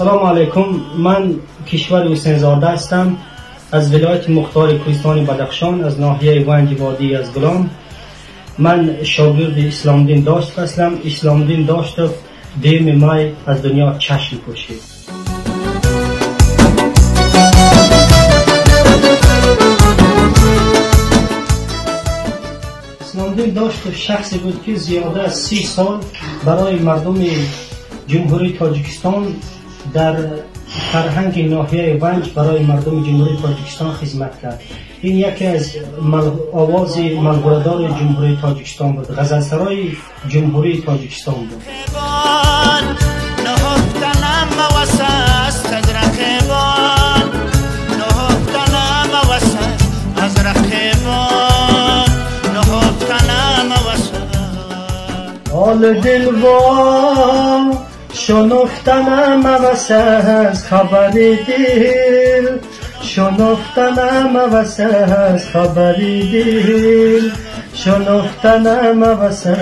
سلام علیکم. من کشور حسین زاده هستم از ولایت مختار کوهستان بدخشان از ناحیه ونج وادی از گلام. من شاگرد اسلام دین داشت هستم. اسلام دین داشت دیم مای از دنیا چشم پوشید. اسلام دین داشت شخصی بود که زیاده از 30 سال برای مردم جمهوری تاجیکستان در فرهنگ ناحیه ونج برای مردم جمهوری تاجیکستان خدمت کرد. این یکی از آواز ملغوردار جمهوری تاجیکستان بود. غزلسرای جمهوری تاجیکستان بود. حال دلوا شنفتنم واسه از خبری دل، شنفتنم واسه از خبری دل، شنفتنم واسه